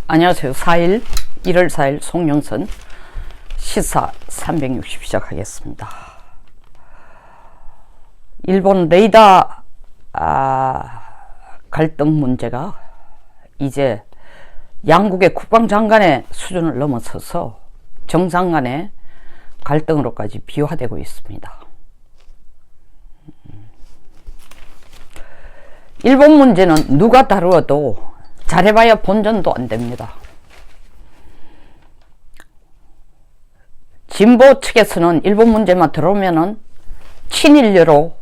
안녕하세요. 1월 4일 송영선 시사 360 시작하겠습니다. 일본 레이더 갈등 문제가 이제 양국의 국방장관의 수준을 넘어서서 정상 간의 갈등으로까지 비화되고 있습니다. 일본 문제는 누가 다루어도 잘해봐야 본전도 안 됩니다. 진보 측에서는 일본 문제만 들어오면은 친일녀로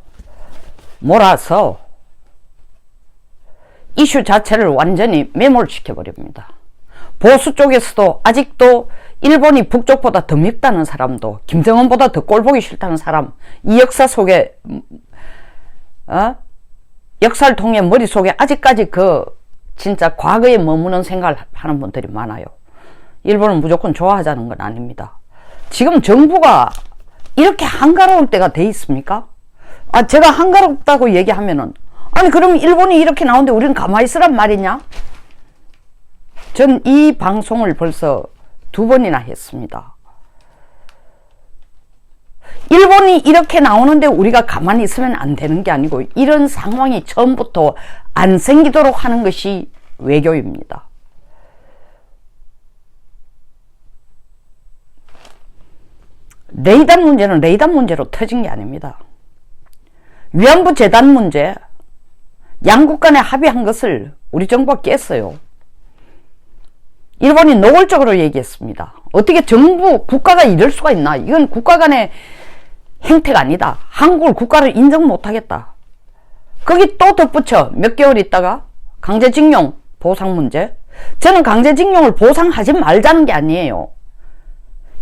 몰아서 이슈 자체를 완전히 매몰시켜버립니다. 보수 쪽에서도 아직도 일본이 북쪽보다 더 밉다는 사람도, 김정은보다 더 꼴보기 싫다는 사람, 이 역사 속에 역사를 통해 머릿속에 아직까지 진짜 과거에 머무는 생각을 하는 분들이 많아요. 일본은 무조건 좋아하자는 건 아닙니다. 지금 정부가 이렇게 한가로울 때가 돼 있습니까? 제가 한가롭다고 얘기하면은, 아니 그럼 일본이 이렇게 나오는데 우리는 가만히 있으란 말이냐? 전 이 방송을 벌써 2번이나 했습니다. 일본이 이렇게 나오는데 우리가 가만히 있으면 안 되는 게 아니고, 이런 상황이 처음부터 안 생기도록 하는 것이 외교입니다. 레이더 문제는 레이더 문제로 터진 게 아닙니다. 위안부 재단 문제, 양국 간에 합의한 것을 우리 정부가 깼어요. 일본이 노골적으로 얘기했습니다. 어떻게 정부, 국가가 이럴 수가 있나? 이건 국가 간의 행태가 아니다. 한국을 국가를 인정 못하겠다. 거기 또 덧붙여 몇 개월 있다가 강제징용 보상 문제. 저는 강제징용을 보상하지 말자는 게 아니에요.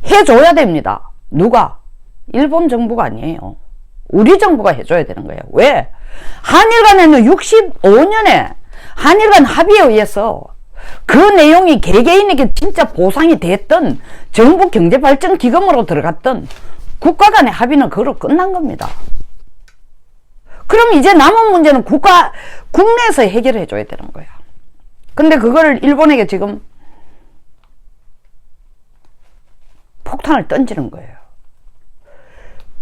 해줘야 됩니다. 누가? 일본 정부가 아니에요. 우리 정부가 해줘야 되는 거예요. 왜? 한일 간에는 65년에 한일 간 합의에 의해서 그 내용이 개개인에게 진짜 보상이 됐던, 정부 경제발전기금으로 들어갔던 국가 간의 합의는 그걸로 끝난 겁니다. 그럼 이제 남은 문제는 국내에서 해결해 줘야 되는 거야. 근데 그거를 일본에게 지금 폭탄을 던지는 거예요.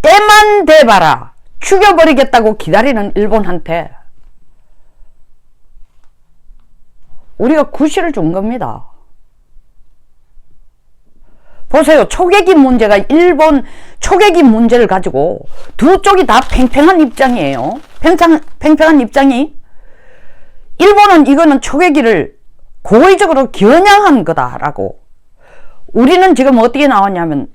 때만 대봐라, 죽여버리겠다고 기다리는 일본한테 우리가 구실을 준 겁니다. 보세요. 초계기 문제가, 일본 초계기 문제를 가지고 두 쪽이 다 팽팽한 입장이에요. 팽팽한 입장이, 일본은 이거는 초계기를 고의적으로 겨냥한 거다라고. 우리는 지금 어떻게 나왔냐면,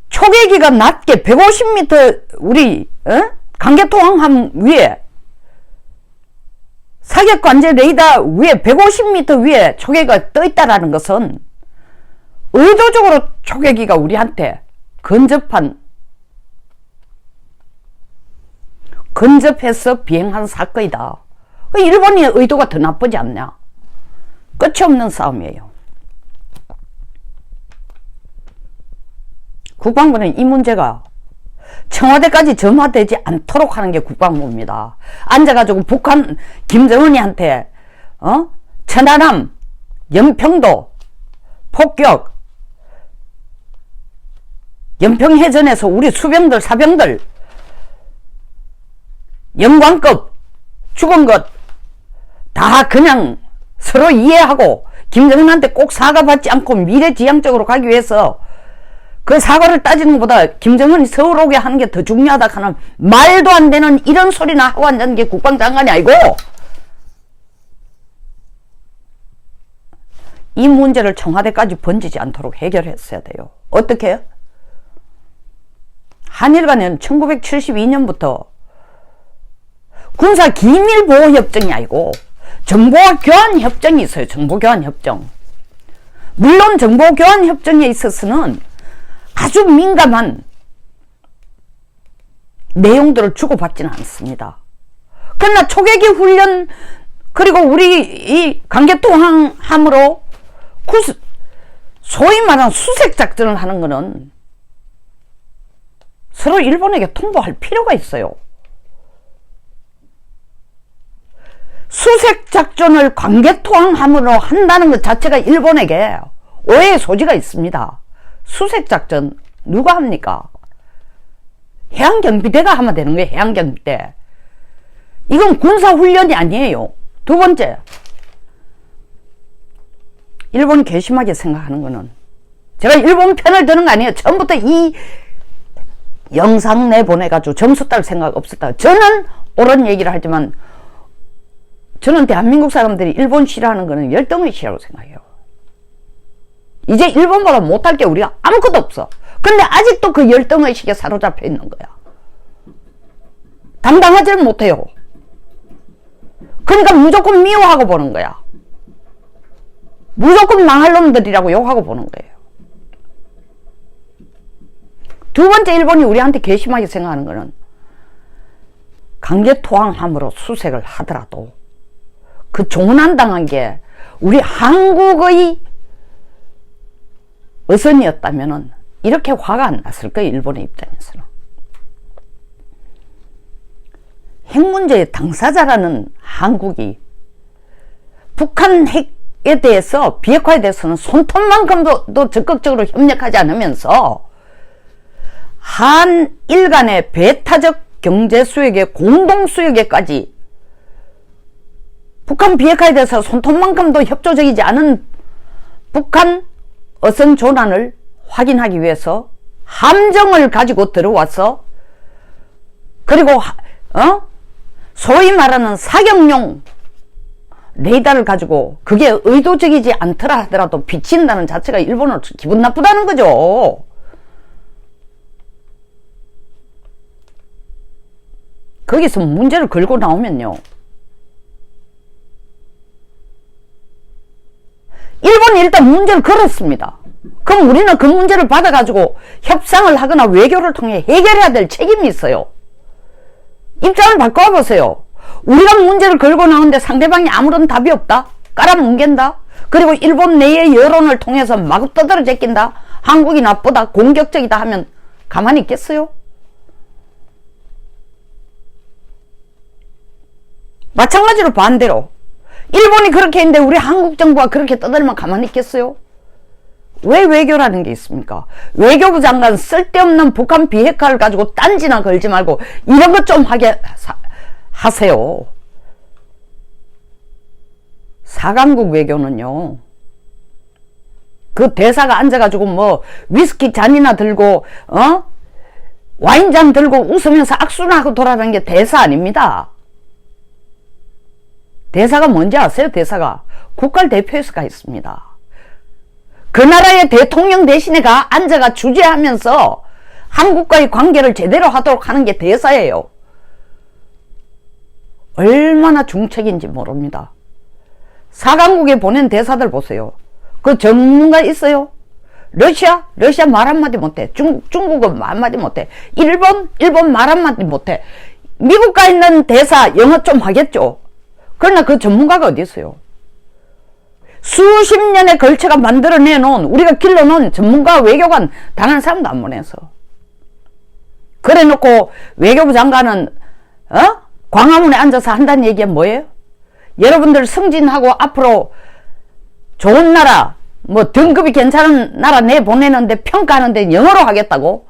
초계기가 낮게 150m 우리 강계통항함 위에, 사격관제 레이더 위에 150m 위에 초계기가 떠 있다라는 것은 의도적으로 초계기가 우리한테 근접해서 비행한 사건이다. 일본의 의도가 더 나쁘지 않냐? 끝이 없는 싸움이에요. 국방부는 이 문제가 청와대까지 점화되지 않도록 하는 게 국방부입니다. 앉아가지고 북한 김정은이한테 천안함, 연평도 폭격, 연평해전에서 우리 수병들, 사병들 영광급 죽은 것 다 그냥 서로 이해하고 김정은한테 꼭 사과받지 않고 미래지향적으로 가기 위해서 그 사과를 따지는 것보다 김정은이 서울 오게 하는 게 더 중요하다 하는 말도 안 되는 이런 소리나 하고 앉는 게 국방장관이 아니고, 이 문제를 청와대까지 번지지 않도록 해결했어야 돼요. 어떻게 해요? 한일 간에는 1972년부터 군사기밀보호협정이 아니고 정보교환협정이 있어요. 정보교환협정. 물론 정보교환협정에 있어서는 아주 민감한 내용들을 주고받지는 않습니다. 그러나 초계기 훈련, 그리고 우리 이 강계통항함으로 소위 말하는 수색작전을 하는 거는 서로 일본에게 통보할 필요가 있어요. 수색작전을 관계토항함으로 한다는 것 자체가 일본에게 오해의 소지가 있습니다. 수색작전 누가 합니까? 해양경비대가 하면 되는 거예요. 해양경비대. 이건 군사훈련이 아니에요. 두 번째, 일본이 괘씸하게 생각하는 거는, 제가 일본 편을 드는 거 아니에요. 처음부터 이 영상 내보내가지고 점수 딸 생각 없었다. 저는 옳은 얘기를 하지만 저는 대한민국 사람들이 일본 싫어하는 거는 열등의식이라고 생각해요. 이제 일본보다 못할 게 우리가 아무것도 없어. 근데 아직도 그 열등의식에 사로잡혀 있는 거야. 당당하지는 못해요. 그러니까 무조건 미워하고 보는 거야. 무조건 망할 놈들이라고 욕하고 보는 거예요. 두 번째, 일본이 우리한테 괘씸하게 생각하는 거는, 강제토항함으로 수색을 하더라도 그 종난당한 게 우리 한국의 어선이었다면은 이렇게 화가 안 났을 거예요. 일본의 입장에서는. 핵 문제의 당사자라는 한국이 북한 핵에 대해서, 비핵화에 대해서는 손톱만큼도 적극적으로 협력하지 않으면서 한일 간의 배타적 경제 수역에, 공동 수역에까지 북한 비핵화에 대해서 손톱만큼도 협조적이지 않은 북한 어선 조난을 확인하기 위해서 함정을 가지고 들어와서, 그리고 소위 말하는 사격용 레이더를 가지고 그게 의도적이지 않더라 하더라도 비친다는 자체가 일본은 기분 나쁘다는 거죠. 거기서 문제를 걸고 나오면요, 일본이 일단 문제를 걸었습니다. 그럼 우리는 그 문제를 받아가지고 협상을 하거나 외교를 통해 해결해야 될 책임이 있어요. 입장을 바꿔보세요. 우리가 문제를 걸고 나오는데 상대방이 아무런 답이 없다? 깔아뭉갠다? 그리고 일본 내의 여론을 통해서 마구 떠들어 제낀다? 한국이 나쁘다, 공격적이다 하면 가만히 있겠어요? 마찬가지로 반대로 일본이 그렇게 했는데 우리 한국 정부가 그렇게 떠들면 가만히 있겠어요? 왜 외교라는 게 있습니까? 외교부 장관 쓸데없는 북한 비핵화를 가지고 딴지나 걸지 말고 이런 것 좀 하게 하세요. 4강국 외교는요, 그 대사가 앉아가지고 뭐 위스키 잔이나 들고 와인잔 들고 웃으면서 악수나 하고 돌아다니는 게 대사 아닙니다. 대사가 뭔지 아세요? 대사가 국가대표에서 있습니다. 그 나라의 대통령 대신에 앉아가 주재하면서 한국과의 관계를 제대로 하도록 하는 게 대사예요. 얼마나 중책인지 모릅니다. 4강국에 보낸 대사들 보세요. 그 전문가 있어요? 러시아 말 한마디 못해. 중국은 말 한마디 못해. 일본 말 한마디 못해. 미국 가 있는 대사 영어 좀 하겠죠. 그러나 그 전문가가 어디 있어요? 수십 년에 걸쳐가 만들어내놓은, 우리가 길러놓은 전문가 외교관 단 한 사람도 안 보내서. 그래 놓고 외교부 장관은 광화문에 앉아서 한다는 얘기가 뭐예요? 여러분들 승진하고 앞으로 좋은 나라, 뭐 등급이 괜찮은 나라 내보내는데 평가하는데 영어로 하겠다고?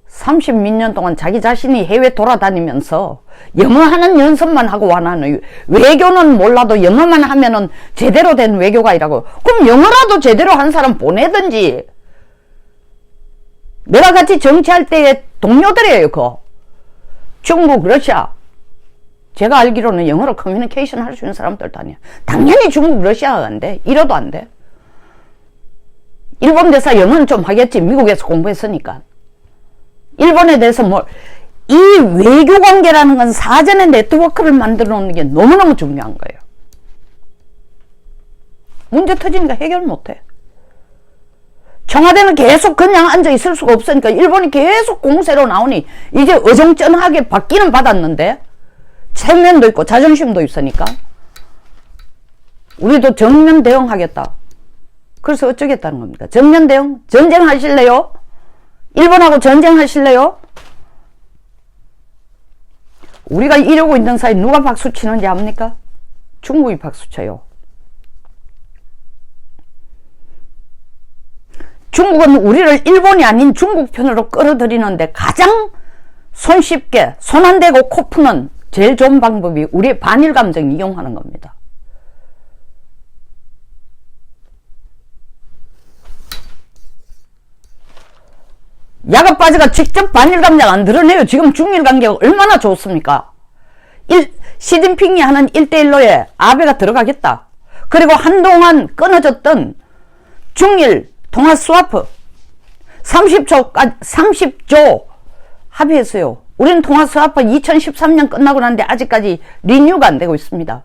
30 몇 년 동안 자기 자신이 해외 돌아다니면서 영어 하는 연습만 하고 와나는, 외교는 몰라도 영어만 하면은 제대로 된 외교가 이라고. 그럼 영어라도 제대로 한 사람 보내든지. 내가 같이 정치할 때의 동료들이에요. 그거 중국, 러시아, 제가 알기로는 영어로 커뮤니케이션 할 수 있는 사람들도 아니야. 당연히 중국, 러시아가 안 돼. 이러도 안 돼. 일본 대사 영어는 좀 하겠지. 미국에서 공부했으니까. 일본에 대해서 이 외교 관계라는 건 사전에 네트워크를 만들어 놓는 게 너무너무 중요한 거예요. 문제 터지니까 해결 못해. 청와대는 계속 그냥 앉아 있을 수가 없으니까 일본이 계속 공세로 나오니 이제 어정쩡하게 받기는 받았는데 체면도 있고 자존심도 있으니까 우리도 정면 대응하겠다. 그래서 어쩌겠다는 겁니까? 정면 대응? 전쟁하실래요? 일본하고 전쟁하실래요? 우리가 이러고 있는 사이 누가 박수 치는지 압니까? 중국이 박수 쳐요. 중국은 우리를 일본이 아닌 중국 편으로 끌어들이는데 가장 손쉽게 손 안 대고 코 푸는 제일 좋은 방법이 우리의 반일 감정 이용하는 겁니다. 야가 빠지가 직접 반일 감정 안 드러내요. 지금 중일 관계가 얼마나 좋습니까? 시진핑이 하는 1대1로에 아베가 들어가겠다. 그리고 한동안 끊어졌던 중일 통화 스와프 30조 합의했어요. 우리는 통화 스와프 2013년 끝나고 났는데 아직까지 리뉴가 안 되고 있습니다.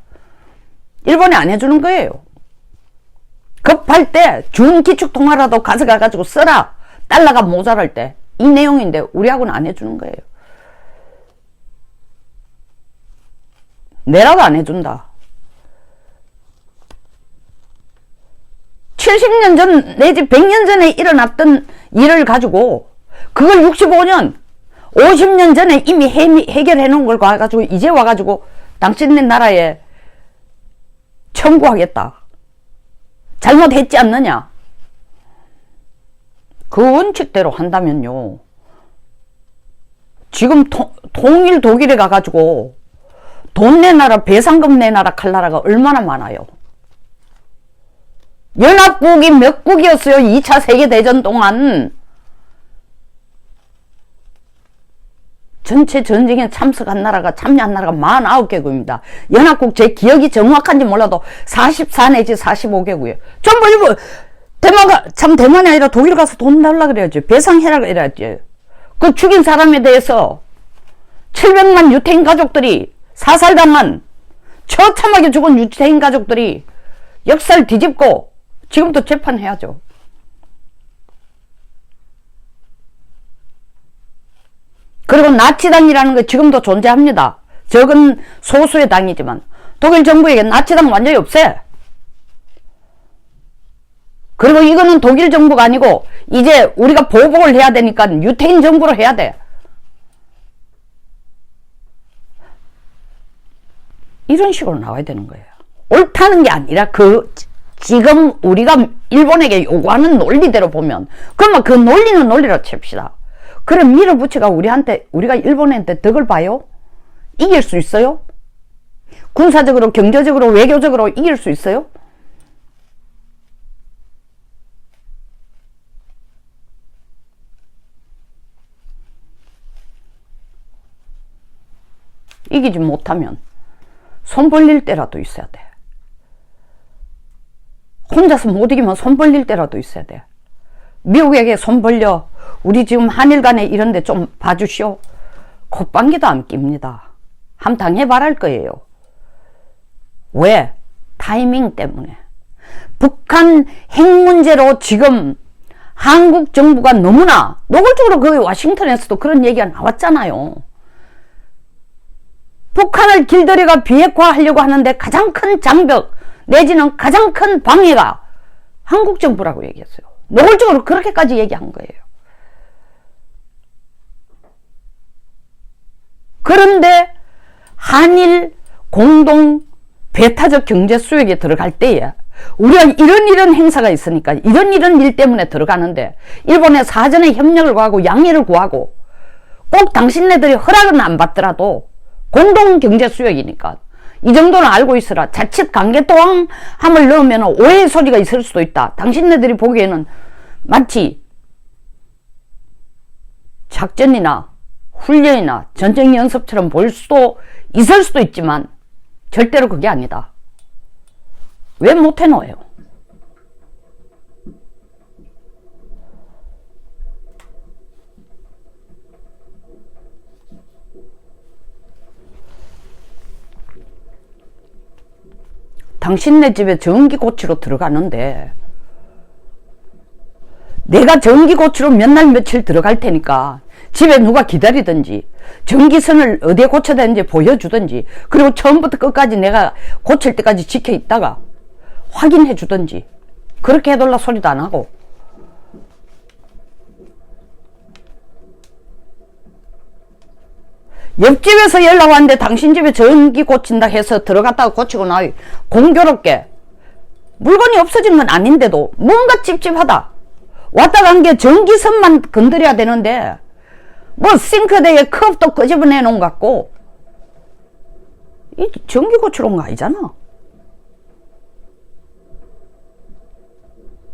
일본이 안 해주는 거예요. 급할 때 준기축 통화라도 가져가가지고 써라. 달러가 모자랄 때. 이 내용인데 우리하고는 안 해주는 거예요. 내라도 안 해준다. 70년 전 내지 100년 전에 일어났던 일을 가지고 그걸 65년 50년 전에 이미 해결해 놓은 걸 가지고 이제 와가지고 당신네 나라에 청구하겠다. 잘못했지 않느냐. 그 원칙대로 한다면요. 지금 통일 독일에 가가지고 돈 내놔라 배상금 내놔라 할 나라가 얼마나 많아요. 연합국이 몇 국이었어요. 2차 세계대전 동안. 전체 전쟁에 참석한 나라가 참여한 나라가 49개국입니다. 연합국 제 기억이 정확한지 몰라도 44 내지 45개국이에요. 전부 일부 대만이 아니라 독일 가서 돈 달라 그래야지. 배상해라 그래야지. 그 죽인 사람에 대해서 700만 유태인 가족들이 사살당한 처참하게 죽은 유태인 가족들이 역사를 뒤집고 지금도 재판해야죠. 그리고 나치당이라는 거 지금도 존재합니다. 적은 소수의 당이지만 독일 정부에게 나치당 완전히 없애. 그리고 이거는 독일 정부가 아니고 이제 우리가 보복을 해야 되니까 유태인 정부로 해야 돼. 이런 식으로 나와야 되는 거예요. 옳다는 게 아니라 지금 우리가 일본에게 요구하는 논리대로 보면 그러면 그 논리는 논리로 칩시다. 그럼 밀어붙여가 우리가 일본한테 덕을 봐요? 이길 수 있어요? 군사적으로 경제적으로 외교적으로 이길 수 있어요? 이기지 못하면 손 벌릴 때라도 있어야 돼. 혼자서 못 이기면 손 벌릴 때라도 있어야 돼. 미국에게 손 벌려. 우리 지금 한일 간에 이런데 좀 봐주시오. 콧방귀도 안 낍니다. 한번 당해봐라 할 거예요. 왜? 타이밍 때문에. 북한 핵 문제로 지금 한국 정부가 너무나 노골적으로 그 워싱턴에서도 그런 얘기가 나왔잖아요. 북한을 길들여가 비핵화하려고 하는데 가장 큰 장벽 내지는 가장 큰 방해가 한국 정부라고 얘기했어요. 노골적으로 그렇게까지 얘기한 거예요. 그런데 한일 공동 배타적 경제 수역에 들어갈 때에 우리가 이런 행사가 있으니까 이런 일 때문에 들어가는데 일본에 사전에 협력을 구하고 양해를 구하고 꼭 당신네들이 허락은 안 받더라도 공동 경제 수역이니까 이 정도는 알고 있으라. 자칫 강개토항함을 넣으면 오해의 소지가 있을 수도 있다. 당신네들이 보기에는 마치 작전이나 훈련이나 전쟁 연습처럼 보일 수도 있을 수도 있지만 절대로 그게 아니다. 왜 못 해놓아요? 당신네 집에 전기 고치러 들어가는데 내가 전기 고치러 몇 날 며칠 들어갈 테니까 집에 누가 기다리든지 전기선을 어디에 고쳐야 되는지 보여주든지 그리고 처음부터 끝까지 내가 고칠 때까지 지켜 있다가 확인해 주든지 그렇게 해달라 소리도 안 하고 옆집에서 연락 왔는데 당신 집에 전기 고친다 해서 들어갔다가 고치고 나 공교롭게 물건이 없어진 건 아닌데도 뭔가 찝찝하다. 왔다 간 게 전기선만 건드려야 되는데 뭐 싱크대에 컵도 끄집어내 놓은 것 같고 이 전기 고치러 온 거 아니잖아.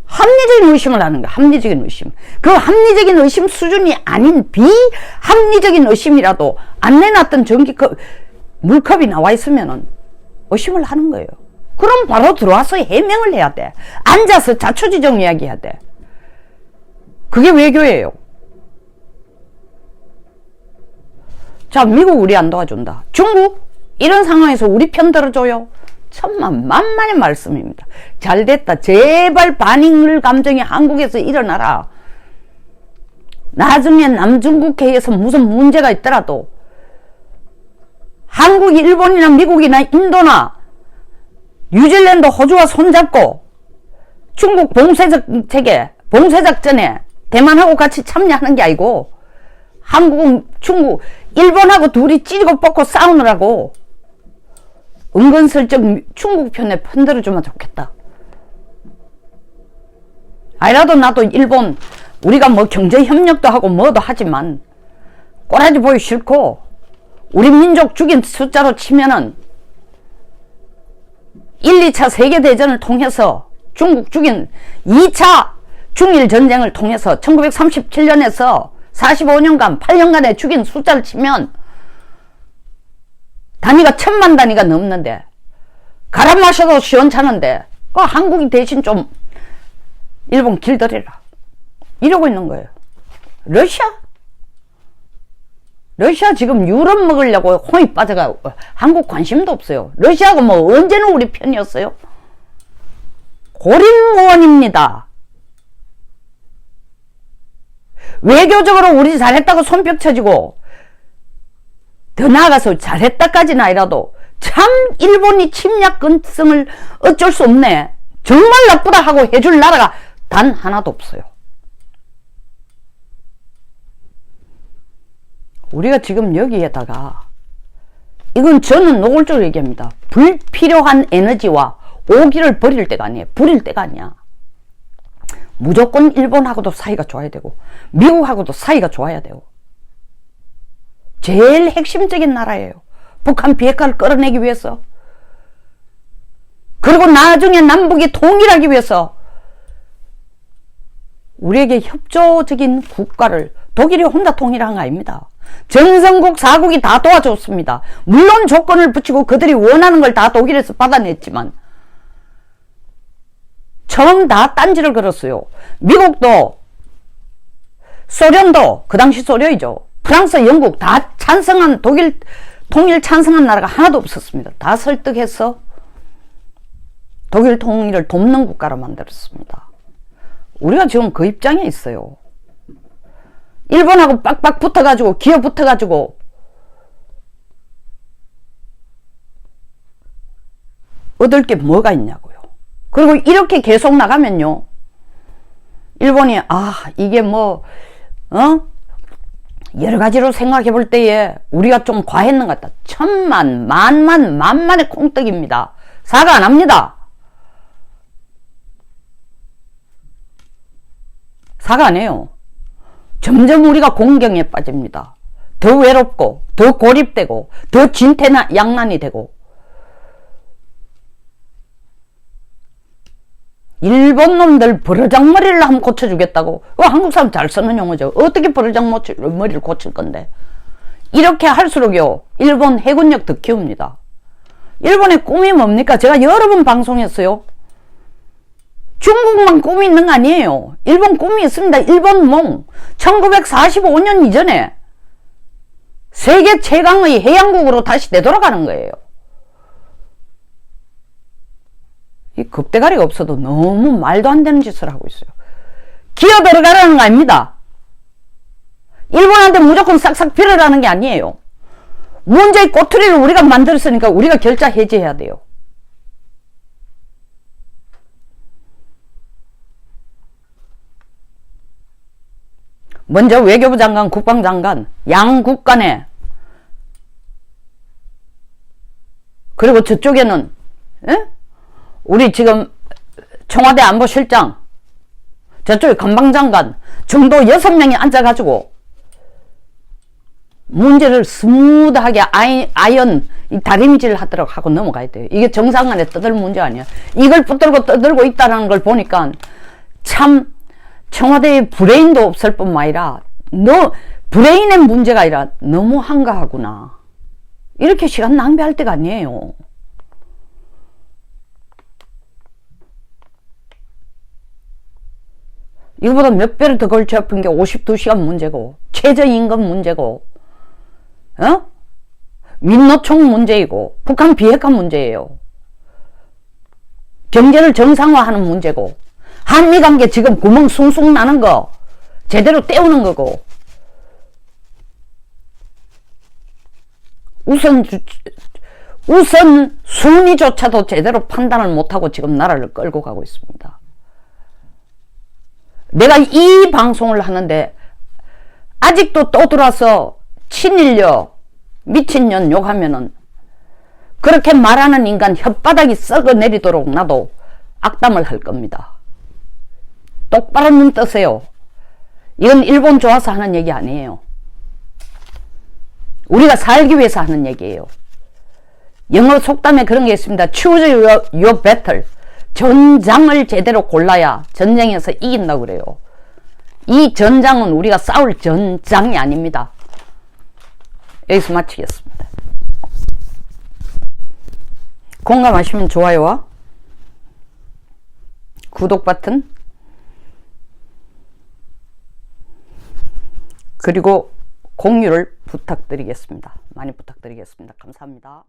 합리적인 의심을 하는 거야. 합리적인 의심. 그 합리적인 의심 수준이 아닌 비합리적인 의심이라도 안 내놨던 전기컵 물컵이 나와 있으면은 의심을 하는 거예요. 그럼 바로 들어와서 해명을 해야 돼. 앉아서 자초지종 이야기해야 돼. 그게 외교예요. 자, 미국 우리 안 도와준다. 중국 이런 상황에서 우리 편 들어줘요. 천만 만만의 말씀입니다. 잘됐다. 제발 반익을 감정이 한국에서 일어나라. 나중에 남중국해에서 무슨 문제가 있더라도 한국이 일본이나 미국이나 인도나 뉴질랜드 호주와 손잡고 중국 봉쇄작전에 대만하고 같이 참여하는 게 아니고 한국은 중국 일본하고 둘이 찌르고 뽑고 싸우느라고 은근슬쩍 중국 편에 편들어주면 좋겠다. 아니라도 나도 일본 우리가 뭐 경제협력도 하고 뭐도 하지만 꼬라지 보기 싫고 우리 민족 죽인 숫자로 치면은 1, 2차 세계대전을 통해서 중국 죽인 2차 중일전쟁을 통해서 1937년에서 45년간 8년간에 죽인 숫자를 치면 단위가 1000만 단위가 넘는데 갈아 마셔도 시원찮은데 그 한국이 대신 좀 일본 길들여라 이러고 있는 거예요. 러시아 지금 유럽 먹으려고 홍이 빠져가 한국 관심도 없어요. 러시아가 뭐 언제는 우리 편이었어요? 고립무원입니다. 외교적으로 우리 잘했다고 손뼉 쳐지고 더 나아가서 잘했다까지는 아니라도 참 일본이 침략근성을 어쩔 수 없네 정말 나쁘다 하고 해줄 나라가 단 하나도 없어요. 우리가 지금 여기에다가 이건 저는 노골적으로 얘기합니다. 불필요한 에너지와 오기를 버릴 때가 아니에요. 부릴 때가 아니야. 무조건 일본하고도 사이가 좋아야 되고 미국하고도 사이가 좋아야 되고 제일 핵심적인 나라예요. 북한 비핵화를 끌어내기 위해서 그리고 나중에 남북이 통일하기 위해서 우리에게 협조적인 국가를 독일이 혼자 통일한 거 아닙니다. 정성국 4국이 다 도와줬습니다. 물론 조건을 붙이고 그들이 원하는 걸 다 독일에서 받아냈지만 처음 다 딴지를 걸었어요. 미국도 소련도 그 당시 소련이죠. 프랑스, 영국 다 찬성한 독일 통일 찬성한 나라가 하나도 없었습니다. 다 설득해서 독일 통일을 돕는 국가로 만들었습니다. 우리가 지금 그 입장에 있어요. 일본하고 빡빡 붙어가지고 기어 붙어가지고 얻을 게 뭐가 있냐고요. 그리고 이렇게 계속 나가면요 일본이 이게 뭐 여러 가지로 생각해 볼 때에 우리가 좀 과했는 것 같다. 천만 만만의 콩떡입니다. 사과 안 합니다. 사과 안 해요. 점점 우리가 공경에 빠집니다. 더 외롭고 더 고립되고 더 진퇴양난이 되고 일본 놈들 버르장머리를 한번 고쳐주겠다고. 한국 사람 잘 쓰는 용어죠. 어떻게 버르장머리를 고칠 건데. 이렇게 할수록요 일본 해군력 더 키웁니다. 일본의 꿈이 뭡니까? 제가 여러 번 방송했어요. 중국만 꿈이 있는 거 아니에요. 일본 꿈이 있습니다. 일본 몽 1945년 이전에 세계 최강의 해양국으로 다시 되돌아가는 거예요. 이 겁대가리가 없어도 너무 말도 안 되는 짓을 하고 있어요. 기어 들어가라는 거 아닙니다. 일본한테 무조건 싹싹 빌어라는 게 아니에요. 문제의 꼬투리를 우리가 만들었으니까 우리가 결자 해제해야 돼요. 먼저 외교부 장관, 국방장관, 양국 간에 그리고 저쪽에는 에? 우리 지금 청와대 안보실장, 저쪽에 관방장관 정도 6명이 앉아가지고 문제를 스무드하게 아연 다림질 하도록 하고 넘어가야 돼요. 이게 정상 안에 떠들 문제 아니야. 이걸 붙들고 떠들고 있다는 걸 보니까 참 청와대에 브레인도 없을 뿐만 아니라 브레인의 문제가 아니라 너무 한가하구나. 이렇게 시간 낭비할 때가 아니에요. 이거보다 몇 배를 더 걸쳐 엎은 게 52시간 문제고, 최저임금 문제고, 민노총 문제이고, 북한 비핵화 문제예요. 경제를 정상화하는 문제고, 한미관계 지금 구멍 숭숭 나는 거 제대로 때우는 거고, 우선 순위조차도 제대로 판단을 못하고 지금 나라를 끌고 가고 있습니다. 내가 이 방송을 하는데 아직도 떠들어서 친일려 미친년 욕하면은 그렇게 말하는 인간 혓바닥이 썩어 내리도록 나도 악담을 할 겁니다. 똑바로 눈 뜨세요. 이건 일본 좋아서 하는 얘기 아니에요. 우리가 살기 위해서 하는 얘기예요. 영어 속담에 그런 게 있습니다. Choose your battle. 전장을 제대로 골라야 전쟁에서 이긴다고 그래요. 이 전장은 우리가 싸울 전장이 아닙니다. 여기서 마치겠습니다. 공감하시면 좋아요와 구독 버튼, 그리고 공유를 부탁드리겠습니다. 많이 부탁드리겠습니다. 감사합니다.